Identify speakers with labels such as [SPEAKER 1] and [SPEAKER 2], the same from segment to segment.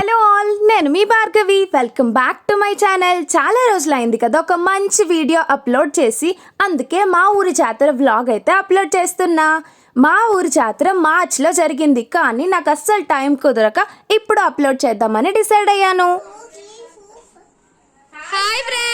[SPEAKER 1] Hello all, నేను మీ Bhargavi. Welcome back to my channel. చాలా రోజులైంది కదా ఒక మంచి వీడియో అప్లోడ్ చేసి, అందుకే మా ఊరి జాతర వ్లాగ్ అయితే అప్లోడ్ చేస్తున్నా. మా ఊరి జాతర మార్చ్లో జరిగింది, కానీ నాకు అస్సలు టైం కుదరక ఇప్పుడు అప్లోడ్ చేద్దామని డిసైడ్ అయ్యాను. హాయ్ ఫ్రెండ్స్,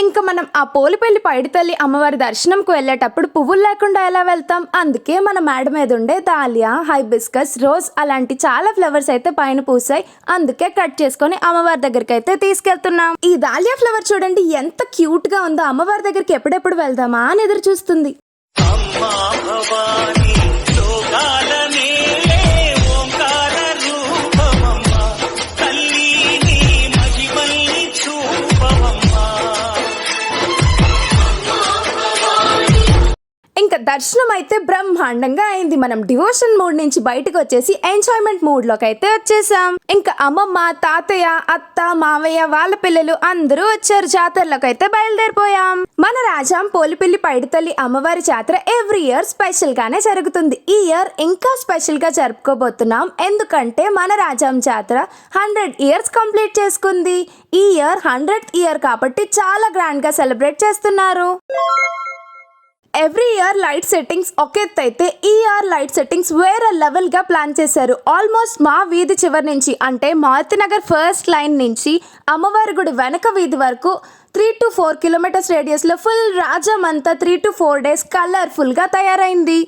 [SPEAKER 1] ఇంకా మనం ఆ పోలిపల్లి పైడితల్లి అమ్మవారి దర్శనంకు వెళ్ళేటప్పుడు పువ్వులు లేకుండా ఎలా వెళ్తాం? అందుకే మన మేడ మీద ఉండే దాలియా, హైబిస్కస్, రోజ్ అలాంటి చాలా ఫ్లవర్స్ అయితే పైన పూసాయి. అందుకే కట్ చేసుకొని అమ్మవారి దగ్గరికి అయితే తీసుకెళ్తున్నాం. ఈ దాలియా ఫ్లవర్ చూడండి ఎంత క్యూట్ గా ఉందో. అమ్మవారి దగ్గరికి ఎప్పుడెప్పుడు వెళ్దామా అని ఎదురు చూస్తుంది. ఇంకా దర్శనం అయితే బ్రహ్మాండంగా అయింది. మనం డివోషన్ మూడ్ నుంచి బయటకు వచ్చేసి ఎంజాయ్మెంట్ మూడ్ లోకి అయితే వచ్చేసాం. ఇంకా అమ్మమ్మ, తాతయ్య, అత్త, మావయ్య, వాళ్ళ పిల్లలు అందరూ వచ్చారు. జాతరలోకి అయితే బయలుదేరిపోయాం. మన రాజాం పోలిపల్లి పైడితల్లి అమ్మవారి జాతర ఎవ్రీ ఇయర్ స్పెషల్ గానే జరుగుతుంది. ఈ ఇయర్ ఇంకా స్పెషల్ గా జరుపుకోబోతున్నాం. ఎందుకంటే మన రాజాం జాతర 100 years కంప్లీట్ చేసుకుంది. ఈ ఇయర్ 100th ఇయర్ కాబట్టి చాలా గ్రాండ్ గా సెలబ్రేట్ చేస్తున్నారు. ఎవ్రీ ఇయర్ లైట్ సెట్టింగ్స్ ఒక ఎత్తు అయితే ఈ ఇయర్ లైట్ సెట్టింగ్స్ వేరే లెవెల్ గా ప్లాన్ చేశారు. ఆల్మోస్ట్ మా వీధి చివరి నుంచి, అంటే మారుతినగర్ ఫస్ట్ లైన్ నుంచి అమ్మవారి గుడి వెనక వీధి వరకు 3 to 4 kilometers రేడియస్ లో ఫుల్ రాజం అంతా 3 to 4 days కలర్ఫుల్ గా తయారైంది.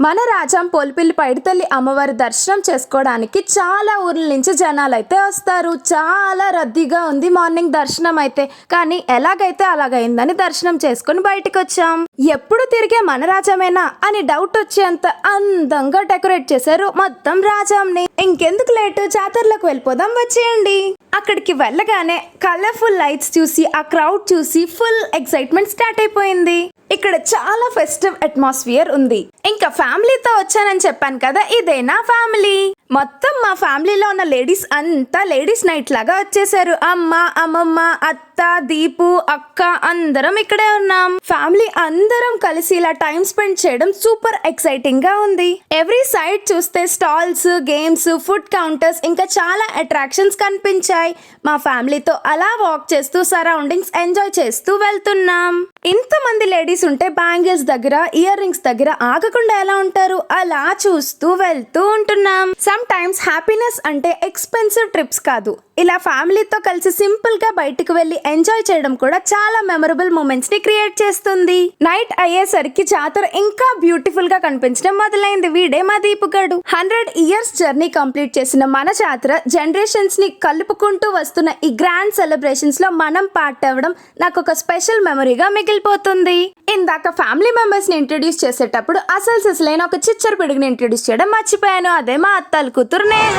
[SPEAKER 1] మన రాజాం పోలిపల్లి పైడితల్లి అమ్మవారి దర్శనం చేసుకోవడానికి చాలా ఊర్ల నుంచి జనాలు అయితే వస్తారు. చాలా రద్దీగా ఉంది మార్నింగ్ దర్శనం అయితే. కానీ ఎలాగైతే అలాగైందని దర్శనం చేసుకుని బయటకు వచ్చాం. ఎప్పుడు తిరిగే మన రాజామేనా అని డౌట్ వచ్చేంత అందంగా డెకరేట్ చేశారు మొత్తం రాజాంని. ఇంకెందుకు లేటు, జాతరలోకి వెళ్ళిపోదాం, వచ్చేయండి. అక్కడికి వెళ్ళగానే కలర్ఫుల్ లైట్స్ చూసి, ఆ క్రౌడ్ చూసి ఫుల్ ఎక్సైట్మెంట్ స్టార్ట్ అయిపోయింది. ఇక్కడ చాలా ఫెస్టివ్ అట్మాస్ఫియర్ ఉంది. ఇంకా ఫ్యామిలీతో వచ్చానని చెప్పాను కదా, ఇదే నా ఫ్యామిలీ. మొత్తం మా ఫ్యామిలీలో ఉన్న లేడీస్ అంతా లేడీస్ నైట్ లాగా వచ్చేసారు. అమ్మ, అమ్మమ్మ, అత్త, దీపు, అక్క అందరం ఇక్కడే ఉన్నాం. ఫ్యామిలీ అందరం కలిసి ఇలా టైం స్పెండ్ చేయడం సూపర్ ఎక్సైటింగ్ గా ఉంది. ఎవ్రీ సైడ్ చూస్తే స్టాల్స్, గేమ్స్, ఫుడ్ కౌంటర్స్, ఇంకా చాలా అట్రాక్షన్స్ కనిపించాయి. మా ఫ్యామిలీతో అలా వాక్ చేస్తూ సరౌండింగ్స్ ఎంజాయ్ చేస్తూ వెళ్తున్నాం. ఇంతమంది లేడీస్ ఉంటే బ్యాంగిల్స్ దగ్గర, ఇయర్ రింగ్స్ దగ్గర ఆగకుండా ఎలా ఉంటారు? అలా చూస్తూ వెళ్తూ ఉంటున్నాం. సమ్ టైమ్స్ హ్యాపీనెస్ అంటే ఎక్స్పెన్సివ్ ట్రిప్స్ కాదు, ఇలా ఫ్యామిలీతో కలిసి సింపుల్ గా బయటకు వెళ్లి ఎంజాయ్ చేయడం కూడా చాలా మెమరబుల్ మూమెంట్స్ ని క్రియేట్ చేస్తుంది. నైట్ అయ్యేసరికి జాతర ఇంకా బ్యూటిఫుల్ గా కనిపించడం మొదలైంది. వీడే మా దీపుగాడు. 100 years జర్నీ కంప్లీట్ చేసిన మన జాతర జనరేషన్స్ ని కలుపుకుంటూ వస్తున్న ఈ గ్రాండ్ సెలబ్రేషన్స్ లో మనం పార్ట్ అవ్వడం నాకు ఒక స్పెషల్ మెమరీగా మిగిలిపోతుంది. ఇందాక ఫ్యామిలీ మెంబర్స్ ని ఇంట్రొడ్యూస్ చేసేటప్పుడు అసలు సిసలైన ఒక చిచ్చర పిడుగుని ఇంట్రొడ్యూస్ చేయడం మర్చిపోయాను. అదే మా అత్తల కూతురు నేహ.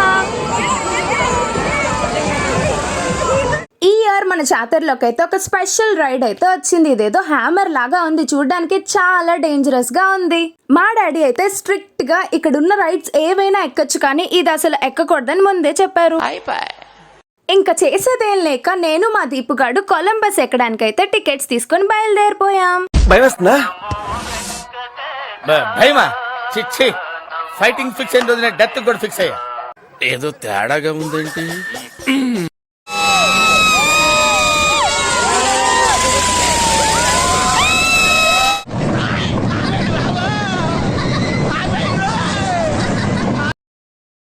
[SPEAKER 1] ఈ ఇయర్ మన జాతరలోకి అయితే ఒక స్పెషల్ రైడ్ అయితే వచ్చింది. ఇదేదో హ్యామర్ లాగా ఉంది, చూడడానికి చాలా డేంజరస్ గా ఉంది. మా డాడీ అయితే స్ట్రిక్ట్ గా ఇక్కడ ఉన్న రైడ్స్ ఏవైనా ఎక్కొచ్చు, కానీ ఇది అసలు ఎక్కకూడదని ముందే చెప్పారు. ఇంకా చేసేదేం లేక నేను మా దీపుగాడు కొలంబస్ ఎక్కడానికి అయితే టికెట్స్ తీసుకొని బయలుదేరిపోయాం.
[SPEAKER 2] ఫైటింగ్ ఫిక్స్ అయిన రోజున డెత్ కూడా ఫిక్స్ అయ్యా. ఏదో తేడాగా ఉందేంటి?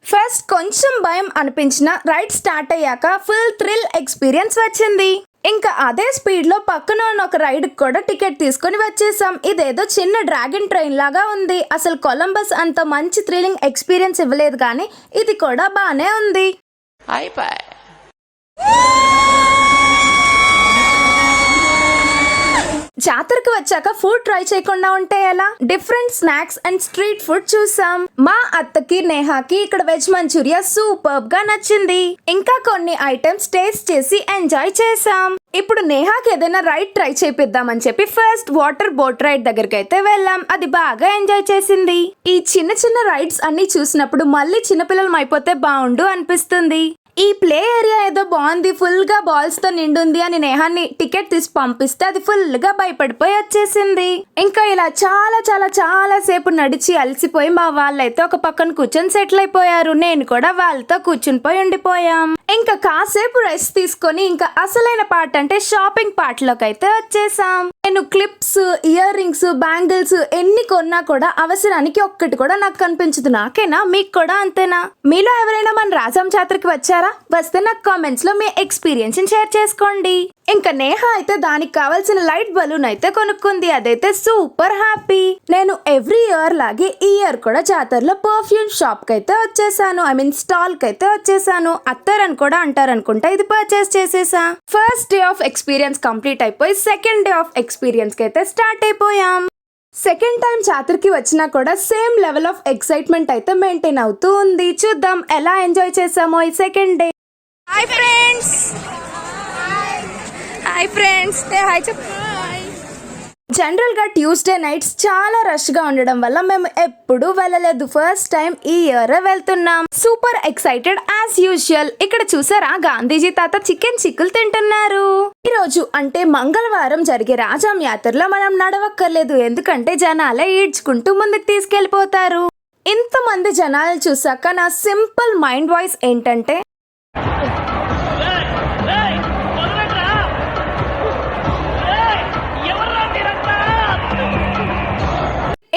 [SPEAKER 1] ఫస్ట్ కొంచెం భయం అనిపించిన రైడ్ స్టార్ట్ అయ్యాక ఫుల్ థ్రిల్ ఎక్స్పీరియన్స్ వచ్చింది. ఇంకా అదే స్పీడ్ లో పక్కన ఉన్న ఒక రైడ్ కూడా టికెట్ తీసుకొని వచ్చేసాం. ఇదేదో చిన్న డ్రాగన్ ట్రైన్ లాగా ఉంది. అసలు కొలంబస్ అంత మంచి థ్రిల్లింగ్ ఎక్స్పీరియన్స్ ఇవ్వలేదు, కానీ ఇది కూడా బానే ఉంది. జాతరకు వచ్చాక ఫుడ్ ట్రై చేయకుండా ఉంటే ఎలా? Different snacks and street food చూసాం. మా అత్తకి, నేహాకి ఇక్కడ వెజ్ మంచూరియా సూపర్ గా నచ్చింది. ఇంకా కొన్ని ఐటమ్స్ టేస్ట్ చేసి ఎంజాయ్ చేసాం. ఇప్పుడు నేహాకి ఏదైనా రైడ్ ట్రై చేపిద్దామని చెప్పి ఫస్ట్ వాటర్ బోట్ రైడ్ దగ్గరికి అయితే వెళ్ళాం. అది బాగా ఎంజాయ్ చేసింది. ఈ చిన్న చిన్న రైడ్స్ అన్ని చూసినప్పుడు మళ్ళీ చిన్నపిల్లలం అయిపోతే బాగుండు అనిపిస్తుంది. ఈ ప్లే ఏరియా ఏదో బాగుంది, ఫుల్ గా బాల్స్ తో నిండుంది అని నేహాన్ని టికెట్ తీసి పంపిస్తే అది ఫుల్ గా భయపడిపోయి వచ్చేసింది. ఇంకా ఇలా చాలా చాలా చాలా సేపు నడిచి అలసిపోయి మా వాళ్ళైతే ఒక పక్కన కూర్చొని సెటిల్ అయిపోయారు. నేను కూడా వాళ్ళతో కూర్చుని పోయి ఉండిపోయాం. ఇంకా కాసేపు రెస్ట్ తీసుకొని ఇంకా అసలైన పార్ట్ అంటే షాపింగ్ పార్ట్ లోకి అయితే వచ్చేసాం. నేను క్లిప్స్, ఇయర్ రింగ్స్, బ్యాంగిల్స్ ఎన్ని కొన్నా కూడా అవసరానికి ఒక్కటి కూడా నాకు కనిపించదు. నాకేనా, మీకు కూడా అంతేనా? మీలో ఎవరైనా మన రాజాం జాతరకి వచ్చారా? వస్తే నాకు కామెంట్స్ లో మీ ఎక్స్పీరియన్స్ షేర్ చేసుకోండి. ఇంకా నేహ అయితే దానికి కావాల్సిన లైట్ బలూన్ అయితే కొనుక్కుంది. అదైతే సూపర్ హ్యాపీ. నేను ఎవ్రీ ఇయర్ లాగే ఈ ఇయర్ కూడా జాతరలో పర్ఫ్యూమ్ షాప్ కి అయితే వచ్చేసాను. ఐ మీన్ స్టాల్ కి అయితే వచ్చేసాను. అత్తారని కూడా అంటారు అనుకుంటా. ఇది పర్చేస్ చేసేసా. First day of experience complete అయిపోయి సెకండ్ డే ఆఫ్ ఎక్స్పీరియన్స్ కి అయితే స్టార్ట్ అయిపోయాం. సెకండ్ టైం జాతరకి వచ్చినా కూడా సేమ్ లెవెల్ ఆఫ్ ఎక్సైట్మెంట్ అయితే మెయింటైన్ అవుతూ ఉంది. చూద్దాం ఎలా ఎంజాయ్ చేసామో ఈ second day. Hi friends, hi friends, hi చెప్పు. జనరల్ గా ట్యూస్డే నైట్స్ చాలా రష్ గా ఉండడం వల్ల మేము ఎప్పుడు వెళ్ళలేదు. ఫస్ట్ టైం ఈ ఇయర్ వెళ్తున్నాం. Super excited as usual. ఇక్కడ చూసారా, గాంధీజీ తాత చికెన్ చిక్కులు తింటున్నారు. ఈ రోజు అంటే మంగళవారం జరిగే రాజాం యాత్రలో మనం నడవక్కర్లేదు, ఎందుకంటే జనాలే ఈడ్చుకుంటూ ముందుకు తీసుకెళ్లిపోతారు. ఇంతమంది జనాలు చూసాక నా సింపుల్ మైండ్ వాయిస్ ఏంటంటే,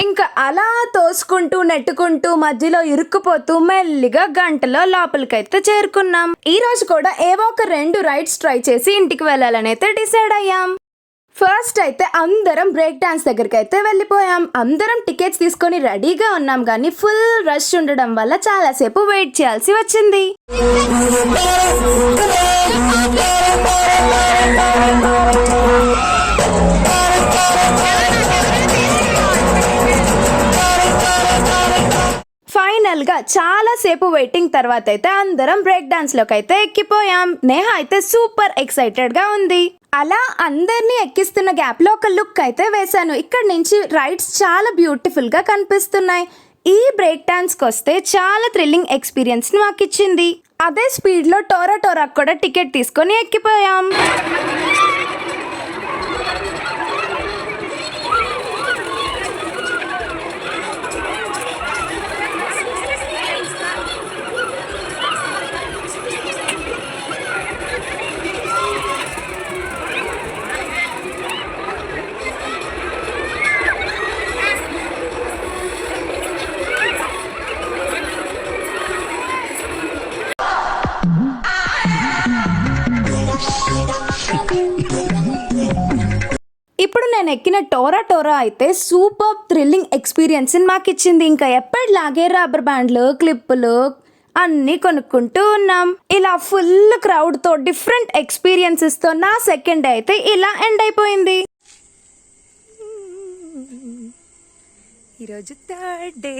[SPEAKER 1] ఇంకా అలా తోసుకుంటూ నెట్టుకుంటూ మధ్యలో ఇరుక్కుపోతూ మెల్లిగా గంటలో లోపలికైతే చేరుకున్నాం. ఈ రోజు కూడా ఏవో ఒక 2 రైడ్స్ ట్రై చేసి ఇంటికి వెళ్ళాలని అయితే డిసైడ్ అయ్యాం. ఫస్ట్ అయితే అందరం బ్రేక్ డాన్స్ దగ్గరికి అయితే వెళ్ళిపోయాం. అందరం టికెట్స్ తీసుకొని రెడీగా ఉన్నాం, కానీ ఫుల్ రష్ ఉండడం వల్ల చాలాసేపు వెయిట్ చేయాల్సి వచ్చింది. ఫైనల్ గా చాలా సేపు వెయిటింగ్ తర్వాత అయితే అందరం బ్రేక్ డాన్స్ లోకి అయితే ఎక్కిపోయాం. నేహ అయితే సూపర్ ఎక్సైటెడ్ గా ఉంది. అలా అందరినీ ఎక్కిస్తున్న గ్యాప్ లో ఒక లుక్ అయితే వేశాను. ఇక్కడ నుంచి రైడ్స్ చాలా బ్యూటిఫుల్ గా కనిపిస్తున్నాయి. ఈ బ్రేక్ డాన్స్ కి వస్తే చాలా థ్రిల్లింగ్ ఎక్స్పీరియన్స్ ని మాకు ఇచ్చింది. అదే స్పీడ్ లో టోరా టోరా కూడా టికెట్ తీసుకొని ఎక్కిపోయాం. ఇప్పుడు నేను ఎక్కిన టోరా టోరా అయితే సూపర్ థ్రిల్లింగ్ ఎక్స్పీరియన్స్ మాకు ఇచ్చింది. ఇంకా ఎప్పటిలాగే రబ్బర్ బ్యాండ్లు, క్లిప్పులు అన్నీ కొనుక్కుంటూ ఉన్నాం. ఇలా ఫుల్ క్రౌడ్ తో డిఫరెంట్ ఎక్స్పీరియన్సెస్ తో నా సెకండ్ డే అయితే ఇలా ఎండ్ అయిపోయింది. ఈరోజు థర్డ్ డే.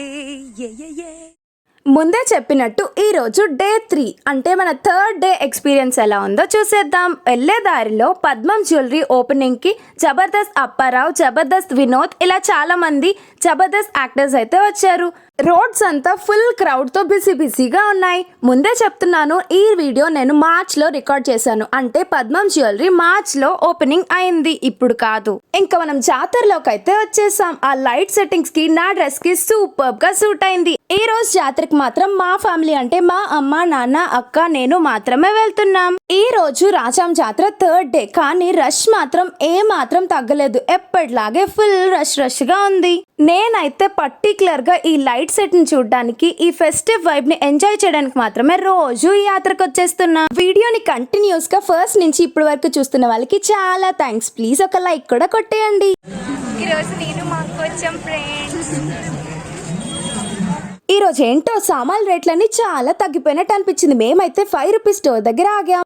[SPEAKER 1] ముందే చెప్పినట్టు ఈ రోజు డే 3 అంటే మన థర్డ్ డే ఎక్స్పీరియన్స్ ఎలా ఉందో చూసేద్దాం. వెళ్లే దారిలో పద్మం జ్యువెలరీ ఓపెనింగ్ కి జబర్దస్త్ అప్పారావు, జబర్దస్త్ వినోద్ ఇలా చాలా మంది జబర్దస్త్ యాక్టర్స్ అయితే వచ్చారు. రోడ్స్ అంతా ఫుల్ క్రౌడ్ తో బిజీగా ఉన్నాయి. ముందే చెప్తున్నాను, ఈ వీడియో నేను మార్చ్ లో రికార్డ్ చేశాను. అంటే పద్మం జ్యువెలరీ మార్చ్ లో ఓపెనింగ్ అయింది, ఇప్పుడు కాదు. ఇంకా మనం జాతరలోకి అయితే వచ్చేసాం. ఆ లైట్ సెట్టింగ్స్ కి నా డ్రెస్ కి సూపర్ గా సూట్ అయింది. ఈ రోజు జాతరకి మాత్రం మా ఫ్యామిలీ అంటే మా అమ్మ, నాన్న, అక్క, నేను మాత్రమే వెళ్తున్నాం. ఈ రోజు రాజాం జాతర థర్డ్ డే, కానీ రష్ మాత్రం ఏ మాత్రం తగ్గలేదు. ఎప్పటిలాగే ఫుల్ రష్ గా ఉంది. నేనైతే పర్టికులర్ గా ఈ లైట్ సెట్ ని చూడడానికి, ఈ ఫెస్టివ్ వైబ్ ని ఎంజాయ్ చేయడానికి మాత్రమే రోజు ఈ యాత్రకు వచ్చేస్తున్నా. వీడియోని కంటిన్యూస్ గా ఫస్ట్ నుంచి ఇప్పటి వరకు చూస్తున్న వాళ్ళకి చాలా థ్యాంక్స్. ప్లీజ్ ఒక లైక్ కూడా కొట్టేయండి. ఈరోజు నేను మా అక్క వచ్చాం ఫ్రెండ్స్. ఈ రోజు ఏంటో సామాన్ రేట్లన్నీ చాలా తగ్గిపోయినట్టు అనిపించింది. మేమైతే 5 రూపీస్ స్టోర్ దగ్గర ఆగాం.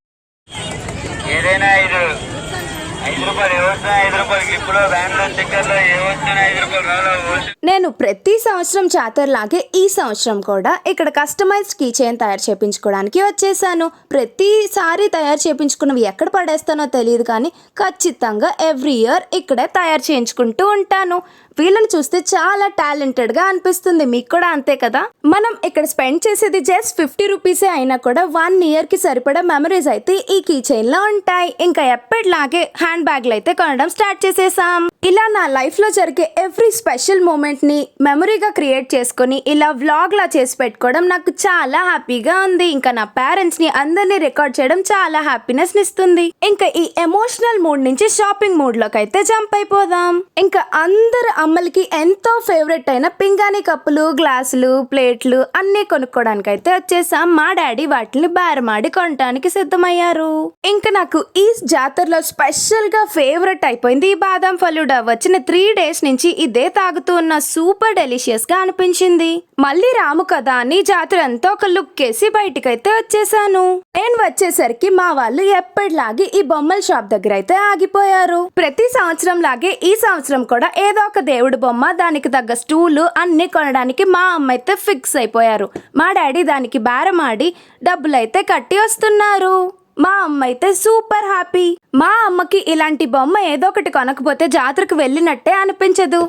[SPEAKER 1] నేను ప్రతి సంవత్సరం జాతరలాగే ఈ సంవత్సరం కూడా ఇక్కడ కస్టమైజ్డ్ కీ చైన్ తయారు చేయించుకోవడానికి వచ్చేసాను. ప్రతిసారి తయారు చేయించుకున్నవి ఎక్కడ పడేస్తానో తెలియదు, కానీ ఖచ్చితంగా ఎవ్రీ ఇయర్ ఇక్కడే తయారు చేయించుకుంటూ ఉంటాను. వీళ్ళని చూస్తే చాలా టాలెంటెడ్ గా అనిపిస్తుంది. మీకు కూడా అంతే కదా? మనం ఇక్కడ స్పెండ్ చేసేది జస్ట్ 50 రూపీసే అయినా కూడా 1 ఇయర్ కి సరిపడా మెమరీస్ అయితే ఈ కీ చైన్ లో ఉంటాయి. ఇంకా ఎప్పటిలాగే హ్యాండ్ బ్యాగ్లు అయితే కొనడం స్టార్ట్ చేసేసాం. ఇలా నా లైఫ్ లో జరిగే ఎవ్రీ స్పెషల్ మూమెంట్ ని మెమరీగా క్రియేట్ చేసుకుని ఇలా వ్లాగ్ లా చేసి పెట్టుకోవడం నాకు చాలా హ్యాపీగా ఉంది. ఇంకా నా పేరెంట్స్ ని అందరినీ రికార్డ్ చేయడం చాలా హ్యాపీనెస్ ఇస్తుంది. ఇంకా ఈ ఎమోషనల్ మూడ్ నుంచి షాపింగ్ మూడ్ లోకి అయితే జంప్ అయిపోదాం. ఇంకా అందరు అమ్మలకి ఎంతో ఫేవరెట్ అయిన పింగాణి కప్పులు, గ్లాసులు, ప్లేట్లు అన్ని కొనుక్కోవడానికి అయితే వచ్చేసాం. మా డాడీ వాటిని బేరమాడి కొనడానికి సిద్ధమయ్యారు. ఇంకా నాకు ఈ జాతరలో స్పెషల్ గా ఫేవరెట్ అయిపోయింది ఈ బాదం ఫలూడా. వచ్చిన 3 డేస్ నుంచి ఇదే తాగుతూ ఉన్న సూపర్ డెలిషియస్ గా అనిపించింది. మళ్ళీ రాము కదా అని జాతర అంతా ఒక లుక్ వేసి బయటకైతే వచ్చేసాను. నేను వచ్చేసరికి మా వాళ్ళు ఎప్పటిలాగే ఈ బొమ్మల షాప్ దగ్గర అయితే ఆగిపోయారు. ప్రతి సంవత్సరం లాగే ఈ సంవత్సరం కూడా ఏదో ఒక దేవుడి బొమ్మ, దానికి తగ్గ స్టూలు అన్ని కొనడానికి మా అమ్మ అయితే ఫిక్స్ అయిపోయారు. మా డాడీ దానికి బేరమాడి డబ్బులైతే కట్టి వస్తున్నారు. మా అమ్మ అయితే సూపర్ హ్యాపీ. మా అమ్మకి ఇలాంటి బొమ్మ ఏదో ఒకటి కొనకపోతే జాతరకు వెళ్ళినట్టే అనిపించదు.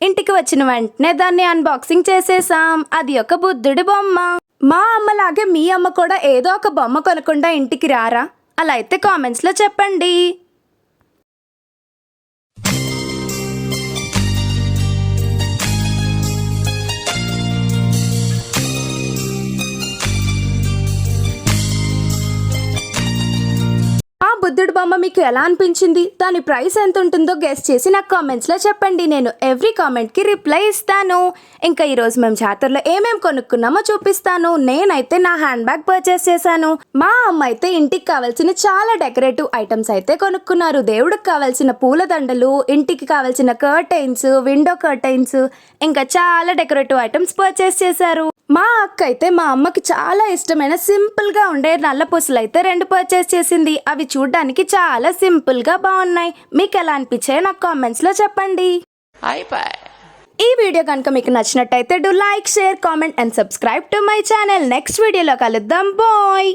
[SPEAKER 1] ఇంటికి వచ్చిన వెంటనే దాన్ని అన్బాక్సింగ్ చేసేసాం. అది ఒక బుద్ధుడి బొమ్మ. మా అమ్మలాగే మీ అమ్మ కూడా ఏదో ఒక బొమ్మ కొనకుండా ఇంటికి రారా? అలా అయితే కామెంట్స్ లో చెప్పండి. బుద్ధుడి బొమ్మ మీకు ఎలా అనిపించింది? దాని ప్రైస్ ఎంత ఉంటుందో గెస్ చేసి నాకు కామెంట్స్ లో చెప్పండి. నేను ఎవ్రీ కామెంట్ కి రిప్లై ఇస్తాను. ఇంకా ఈ రోజు మేము జాతరలో ఏమేం కొనుక్కున్నామో చూపిస్తాను. నేనైతే నా హ్యాండ్ బ్యాగ్ పర్చేస్ చేశాను. మా అమ్మ అయితే ఇంటికి కావాల్సిన చాలా డెకరేటివ్ ఐటమ్స్ అయితే కొనుక్కున్నారు. దేవుడికి కావాల్సిన పూలదండలు, ఇంటికి కావాల్సిన కర్టైన్స్, విండో కర్టైన్స్, ఇంకా చాలా డెకరేటివ్ ఐటమ్స్ పర్చేస్ చేశారు. మా అక్క అయితే మా అమ్మకి చాలా ఇష్టమైన సింపుల్ గా ఉండే నల్ల పూసలు అయితే 2 పర్చేస్ చేసింది. అవి చూడడానికి చాలా సింపుల్ గా బాగున్నాయి. మీకు ఎలా అనిపించాయో నాకు కామెంట్స్ లో చెప్పండి. ఈ వీడియో కనుక మీకు నచ్చినట్టయితే do like, share, comment and subscribe to my channel. Next వీడియోలో కలుద్దాం. బాయ్.